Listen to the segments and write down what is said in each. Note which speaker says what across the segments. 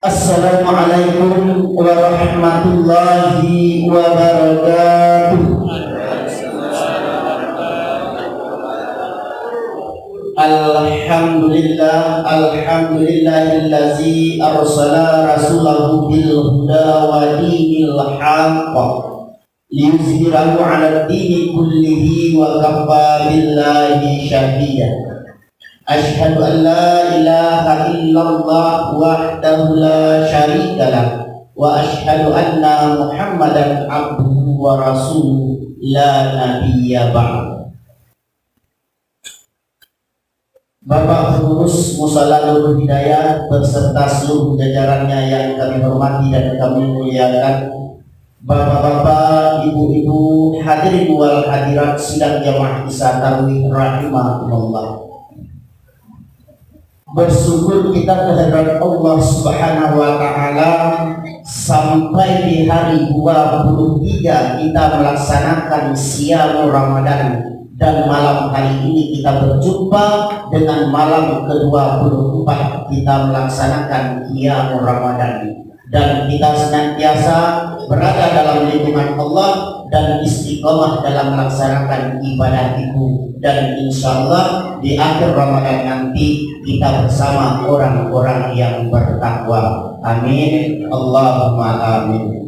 Speaker 1: Assalamualaikum warahmatullahi wabarakatuh. Alhamdulillahillazi arsala rasulahu bil huda wa dinil haqq liyuzhirahu 'ala ad-dini kullihi wa kafa billahi shahida. Asyhadu an la ilaha illallah wahdahu la syarika lah wa asyhadu anna Muhammadan abduhu wa rasuluh la nabiyya ba'd. Bapak pengurus Musala Nurul Hidayah beserta seluruh jajarannya yang kami hormati dan kami muliakan, bapak-bapak, ibu-ibu, hadirin wal hadirat sidang jamaah Isya Tarawih rahimakumullah. Bersyukur kita kehadirat Allah Subhanahu wa Ta'ala sampai di hari 23 kita melaksanakan Siyam Ramadan, dan malam hari ini kita berjumpa dengan malam ke-24 kita melaksanakan Qiyam Ramadan, dan kita senantiasa berada dalam lindungan Allah dan istiqomah dalam melaksanakan ibadah itu, dan insya Allah di akhir Ramadan nanti kita bersama orang-orang yang bertakwa. Amin, Allahumma amin.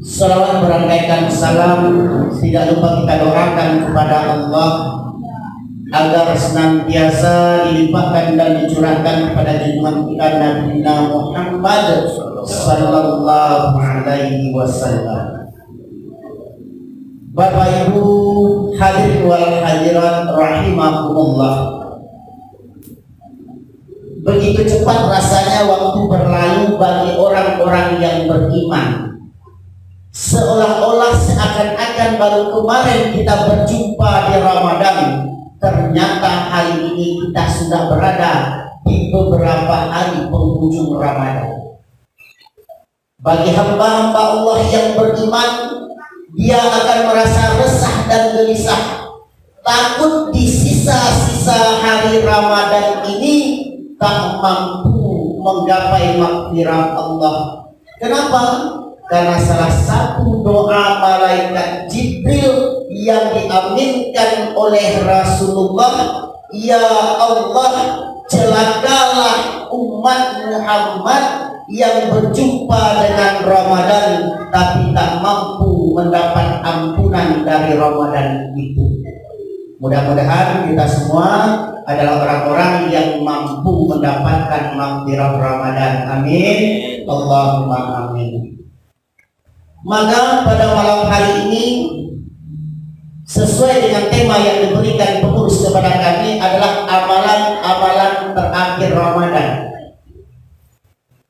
Speaker 1: Salawat berangkaikan salam tidak lupa kita doakan kepada Allah agar senantiasa dilimpahkan dan dicurahkan kepada junjungan kita Nabi Muhammad sallallahu alaihi wasallam. Bapak Ibu hadirin wal hadirat rahimakumullah. Begitu cepat rasanya waktu berlalu bagi orang-orang yang beriman. Seolah-olah seakan-akan baru kemarin kita berjumpa di Ramadan. Ternyata hari ini kita sudah berada di beberapa hari penghujung Ramadan. Bagi hamba-hamba Allah yang beriman, dia akan merasa resah dan gelisah, takut di sisa-sisa hari Ramadan ini tak mampu menggapai makfirat Allah. Kenapa? Karena salah satu doa malaikat Jibril yang diaminkan oleh Rasulullah, ya Allah, celakalah umat Muhammad yang berjumpa dengan Ramadan tapi tak mampu mendapat ampunan dari Ramadan itu. Mudah-mudahan kita semua adalah orang-orang yang mampu mendapatkan makfirat Ramadan. Amin, Allahumma amin. Maka pada malam hari ini, sesuai dengan tema yang diberikan pengurus kepada kami adalah amalan-amalan terakhir Ramadan.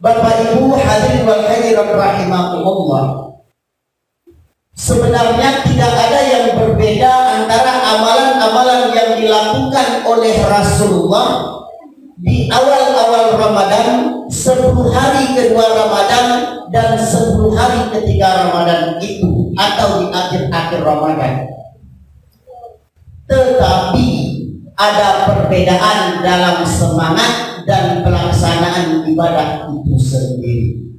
Speaker 1: Bapak Ibu hadirin wal hadirat rahimakumullah, sebenarnya tidak ada yang berbeda antara amalan-amalan yang dilakukan oleh Rasulullah di awal-awal Ramadan, 10 hari kedua Ramadan, dan 10 hari ketiga Ramadan itu, atau di akhir-akhir Ramadan. Tetapi ada perbedaan dalam semangat dan pelaksanaan ibadah itu sendiri.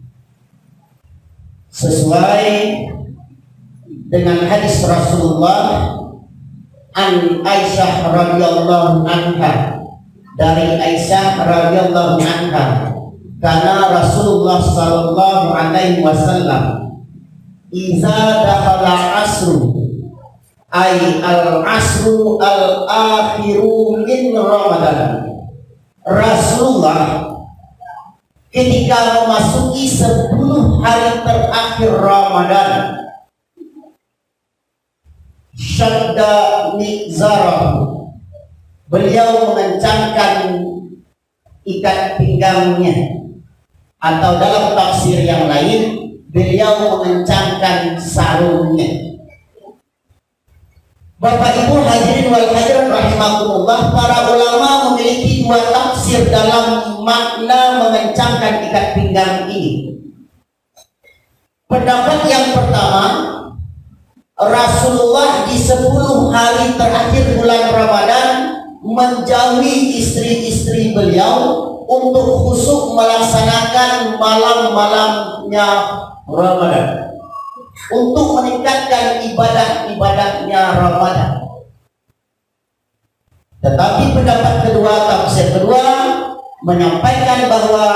Speaker 1: Sesuai dengan hadis Rasulullah an Aisyah radhiyallahu anha, dari Aisyah radhiyallahu anha, karena Rasulullah sallallahu alaihi wasallam iza dakhala asru ay al-asru al-akhiru min Ramadan. Rasulullah ketika memasuki 10 hari terakhir Ramadan, syadda mizarahu, beliau mengencangkan ikat pinggangnya, atau dalam tafsir yang lain beliau mengencangkan sarungnya. Bapak Ibu hadirin wal hadirat rahimakumullah, para ulama memiliki dua tafsir dalam makna mengencangkan ikat pinggang ini. Pendapat yang pertama, Rasulullah di 10 hari terakhir bulan Ramadan menjauhi istri-istri beliau untuk khusyuk melaksanakan malam-malamnya Ramadan, untuk meningkatkan ibadah-ibadahnya Ramadan. Tetapi pendapat kedua, tafsir kedua, menyampaikan bahwa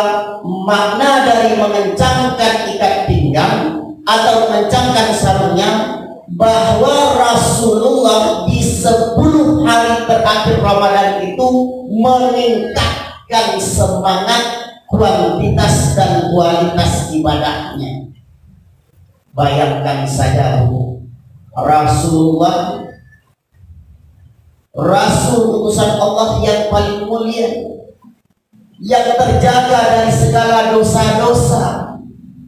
Speaker 1: makna dari mengencangkan ikat pinggang atau mengencangkan sarungnya, bahwa Rasulullah di 10 hari terakhir Ramadan itu meningkatkan semangat kuantitas dan kualitas ibadahnya. Bayangkan saja, Rasulullah, Rasul utusan Allah yang paling mulia, yang terjaga dari segala dosa-dosa,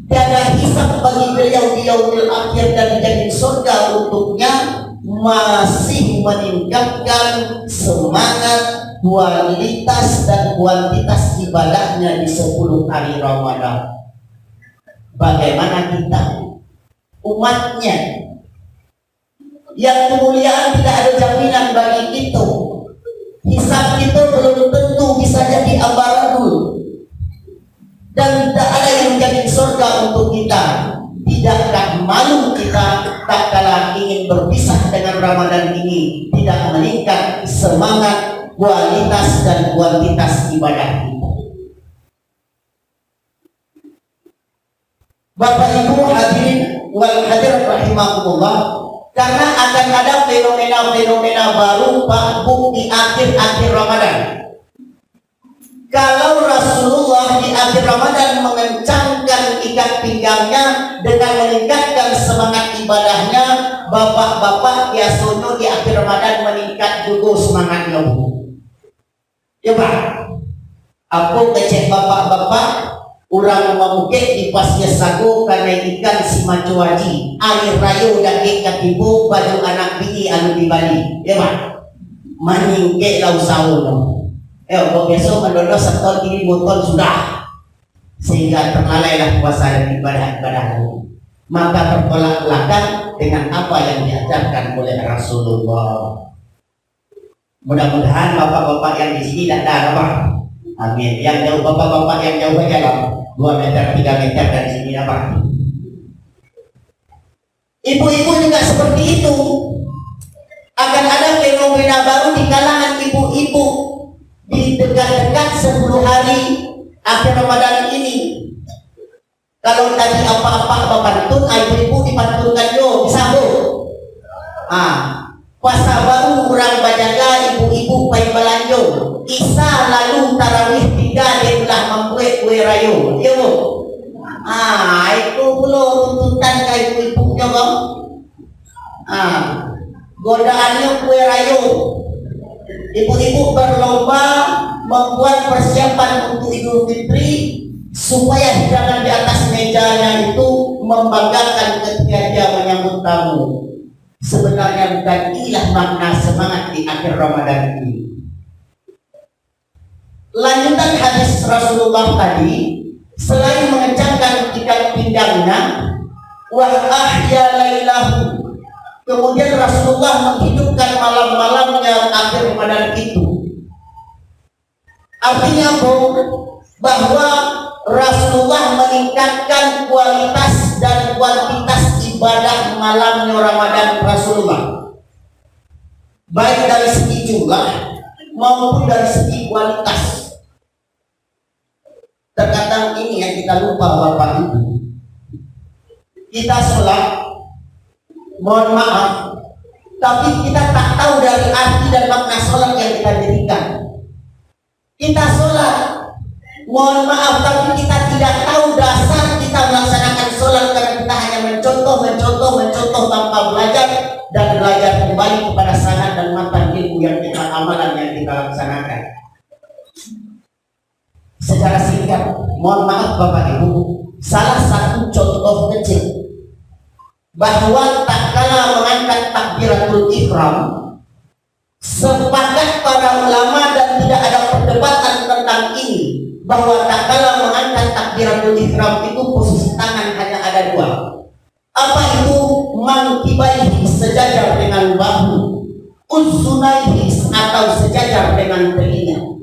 Speaker 1: tiada hisab bagi beliau di yaumil akhir dan menjadi surga untuknya, masih meningkatkan semangat kualitas dan kuantitas ibadahnya di 10 hari Ramadan. Bagaimana kita, umatnya, yang kemuliaan tidak ada jaminan bagi itu. Hisab itu belum tentu bisa jadi ambaradul, dan tidak ada yang menjadi surga untuk kita. Tidakkah malu kita tak kala ingin berpisah dengan Ramadan ini tidak meningkat semangat kualitas dan kuantitas ibadah kita. Bapak Ibu hadirin wal hadirat rahimakumullah, karena akan ada fenomena-fenomena baru Pak Bu di akhir-akhir Ramadan. Kalau Rasulullah di akhir Ramadan mengencangkan ikat pinggangnya dengan meningkatkan semangat ibadahnya, bapak-bapak biasanya di akhir Ramadan meningkat juga semangatnya. Ya Pak, aku kecek bapak-bapak, orang memukik di pasnya sago karena ikan si macuaji, air rayu daging katibu baju anak bini anu di Bali. Ya Pak, meningkik lau sahur. Kok besok mendono setol kini botol sudah, sehingga terlalailah puasa dan ibadah-ibadah. Maka bertolak belakang dengan apa yang diajarkan oleh Rasulullah. Mudah-mudahan bapak-bapak yang di sini tidak ada apa. Amin. Yang jauh, bapak-bapak yang jauh aja lah, 2 meter 3 meter dari sini apa. Ibu-ibu juga seperti itu. Akan ada fenomena baru di kalangan ibu-ibu di dekat-dekat 10 hari akhir Ramadan ini. Kalau tadi apa-apa bapantun, ibu-ibu dipantunkan yo, disambung. Puasa baru kurang bajaga, ibu-ibu pai balanjo. Isa lalu tarawih 3 dia telah membuat kue rayu. Yo. Itu belum tuntutan ke ibu-ibu juga. Godaannya kue rayu. Ibu-ibu berlomba membuat persiapan untuk Idul Fitri supaya hidangan di atas mejanya itu membanggakan ketika dia menyambut tamu. Sebenarnya bukan inilah makna semangat di akhir Ramadan ini. Lanjutan hadis Rasulullah tadi, selain mengencangkan ikat pinggangnya, wa ahya lailahu, kemudian Rasulullah menghidupkan malam-malamnya akhir Ramadan itu. Artinya bahwa Rasulullah meningkatkan kualitas dan kuantitas ibadah malamnya Ramadan Rasulullah, baik dari segi jumlah maupun dari segi kualitas. Terkadang ini yang kita lupa Bapak Ibu. Kita sholat, mohon maaf, tapi kita tak tahu dari arti dan makna sholat yang kita dirikan. Kita sholat, mohon maaf, tapi kita tidak tahu dasar kita melaksanakan sholat, karena kita hanya mencontoh tanpa belajar dan belajar kembali kepada sanad dan matan ilmu yang kita amalan yang kita laksanakan. Secara singkat, mohon maaf Bapak Ibu, salah satu contoh kecil bahwa tak kala mengangkat takbiratul ihram, sepakat para ulama dan tidak ada perdebatan tentang ini, bahwa tak kala mengangkat takbiratul ihram itu posisi tangan hanya ada 2. Apa itu? Mangkibaihi sejajar dengan bahu, uzunaihi atau sejajar dengan telinga.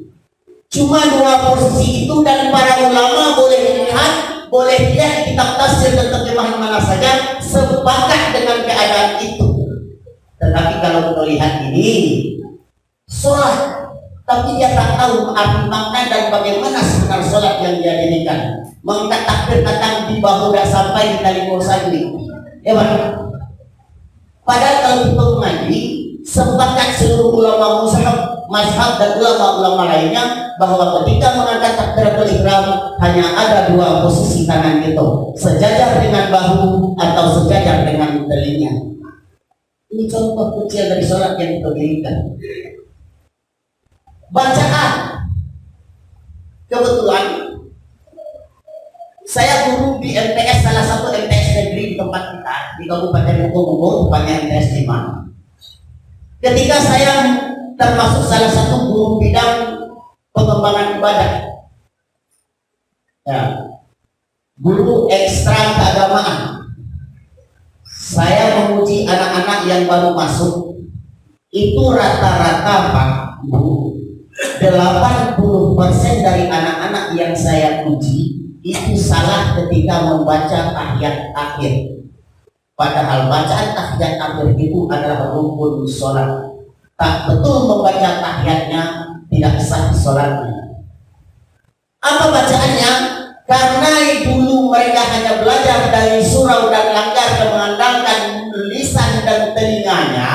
Speaker 1: Cuma dua posisi itu, dan para ulama boleh lihat, boleh lihat di kitab tafsir dan terjemahan mana saja sepakat dengan keadaan itu. Tetapi kalau kita lihat ini sholat, tapi dia tak tahu arti makna dan bagaimana sebenarnya sholat yang dia dirikan. Mengangkat takbir datang di bahu dan sampai di tali musajli. Ya Pak. Padahal kalau kita mengaji, sepakat seluruh ulama mazhab dan ulama-ulama lainnya bahwa ketika mengangkat takbiratul ihram hanya ada dua posisi tangan itu, sejajar dengan bahu atau sejajar dengan telinga. Ini contoh kecil dari sholat yang kita dirikan. Bacaan, kebetulan saya guru di MTS, salah satu MTS negeri di tempat kita di Kabupaten Bogor, tepatnya MTS 5. Ketika saya termasuk salah satu guru bidang pengembangan ibadah, ya, guru ekstra keagamaan, saya menguji anak-anak yang baru masuk. Itu rata-rata Pak Bu, 80% dari anak-anak yang saya uji itu salah ketika membaca tahiyat akhir. Padahal bacaan tahiyat akhir itu adalah rukun sholat. Tak betul membaca tahiyatnya, tidak sah sholatnya. Apa bacaannya? Karena dulu mereka hanya belajar dari surau dan langgar dan mengandalkan lisan dan telinganya,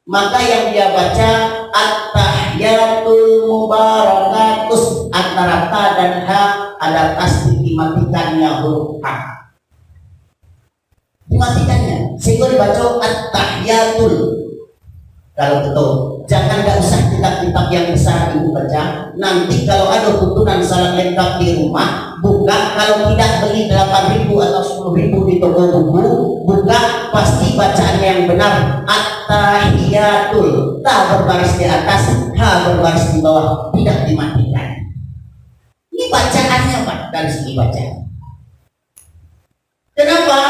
Speaker 1: maka yang dia baca at-tahiyatul mubarakatus, antara ta dan ha ada tasdid, dimatikannya huruf H, dimatikannya sehingga dibaca at-tahiyatul. Kalau betul, jangan nggak usah kitab-kitab yang besar ibu baca. Nanti kalau ada tuntunan salat lengkap di rumah, buka. Kalau tidak, beli 8.000 atau 10.000 di toko buku, buka, pasti bacaannya yang benar. At-tahiyatul, ta berbaris di atas, ha berbaris di bawah, tidak dimatikan. Ini bacaannya Pak, dari segi bacaan. Kenapa?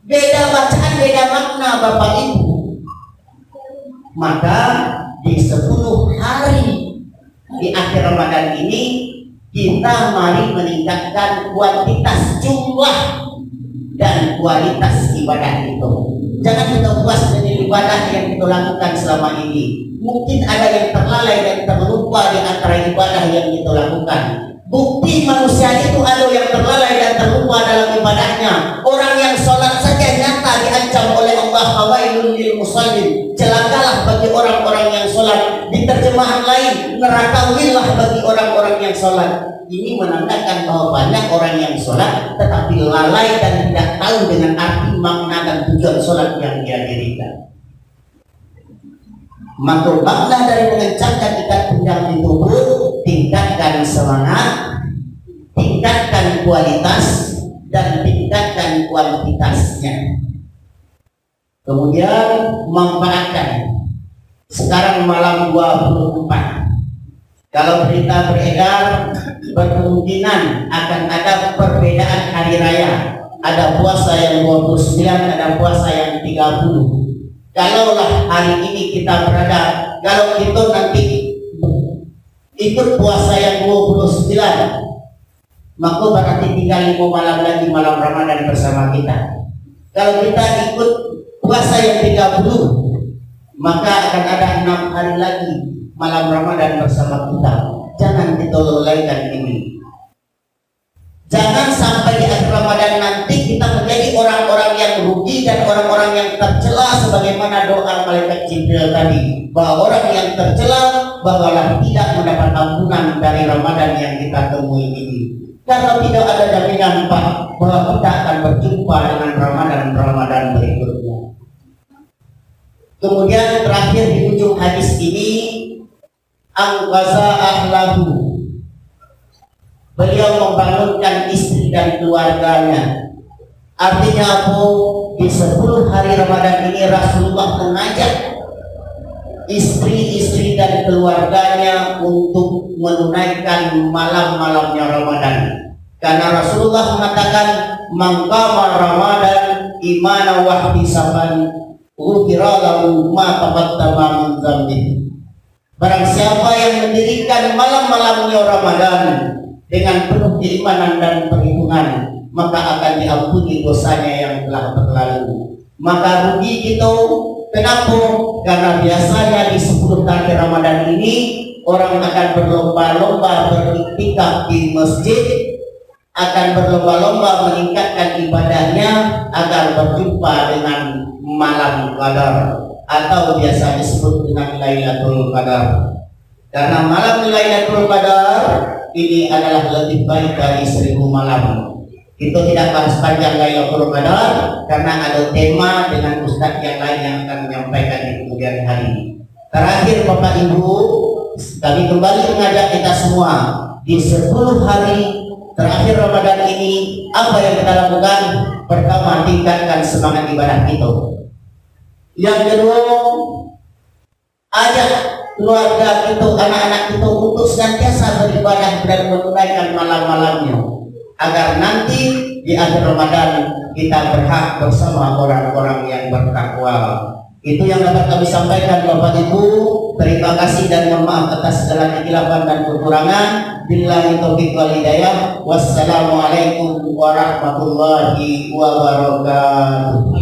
Speaker 1: Beda bacaan, beda makna Bapak Ibu. Maka di 10 hari di akhir Ramadan ini, kita mari meningkatkan kuantitas jumlah dan kualitas ibadah itu. Jangan kita puas dengan ibadah yang kita lakukan selama ini. Mungkin ada yang terlalai dan terlupa di antara ibadah yang kita lakukan. Bukti manusia itu ada yang terlalai dan terlupa dalam ibadahnya. Orang yang sholat saja nyata diancam oleh Allah, fawailun lil musallin, celakalah bagi orang-orang yang sholat. Di terjemahan lain, nerakawilah bagi orang-orang yang sholat. Ini menandakan bahwa banyak orang yang sholat tetapi lalai dan tidak tahu dengan arti, makna dan tujuan sholat yang dia dirikan. Maka makna dari mengencangkan ikat pinggang di tubuh, tingkatkan semangat, tingkatkan kualitas, dan tingkatkan kuantitasnya. Kemudian manfaatkan. Sekarang malam 24, kalau berita beredar berkemungkinan akan ada perbedaan hari raya. Ada puasa yang 29, ada puasa yang 30. Kalaulah hari ini kita berada, kalau kita nanti ikut puasa yang 29, maka berarti tinggal 5 malam lagi malam Ramadan bersama kita. Kalau kita ikut puasa yang 30, maka akan ada 6 hari lagi malam Ramadan bersama kita. Jangan kita lalaikan ini. Jangan sampai di akhir Ramadan nanti kita menjadi orang-orang yang rugi dan orang-orang yang tercela, sebagaimana doa malaikat Jibril tadi, bahwa orang yang tercela bahwalah tidak mendapat ampunan dari Ramadan yang kita temui ini. Karena tidak ada jaminan Pak bahwa kita akan berjumpa dengan Ramadan berikutnya. Kemudian terakhir di ujung hadis ini, angkasa ahlahu, beliau membangunkan istri dan keluarganya. Artinya apa? Di 10 hari Ramadan ini Rasulullah mengajak istri-istri dan keluarganya untuk menunaikan malam-malamnya Ramadan. Karena Rasulullah mengatakan, "Man qama Ramadan imanan wa ihtisaban, ghufira lahu ma taqaddama min dzambihi." Barang siapa yang mendirikan malam-malamnya Ramadan dengan penuh keimanan dan perhitungan, maka akan diampuni dosanya yang telah berlalu. Maka rugi kita. Kenapa? Karena biasanya di 10 hari Ramadan ini orang akan berlomba-lomba beriktikaf di masjid, akan berlomba-lomba meningkatkan ibadahnya agar berjumpa dengan malam qadar atau biasa disebut dengan Lailatul Qadar. Karena malam Lailatul Qadar ini adalah lebih baik dari 1000 malam. Kita tidak bahas panjang Lailatul Qadar karena ada tema dengan ustadz yang lain yang akan menyampaikan di kemudian hari. Terakhir Bapak Ibu, kami kembali mengajak kita semua di 10 hari terakhir Ramadan ini, apa yang kita lakukan? Pertama, tingkatkan semangat ibadah kita. Yang kedua, ajak keluarga kita, anak-anak kita untuk senantiasa beribadah dan menunaikan malam-malamnya, agar nanti di akhir Ramadan kita berhak bersama orang-orang yang bertakwa. Itu yang dapat kami sampaikan Bapak Ibu. Terima kasih dan mohon maaf atas segala kehilafan dan kekurangan. Billahi taufiq wal hidayah. Wassalamualaikum warahmatullahi wabarakatuh.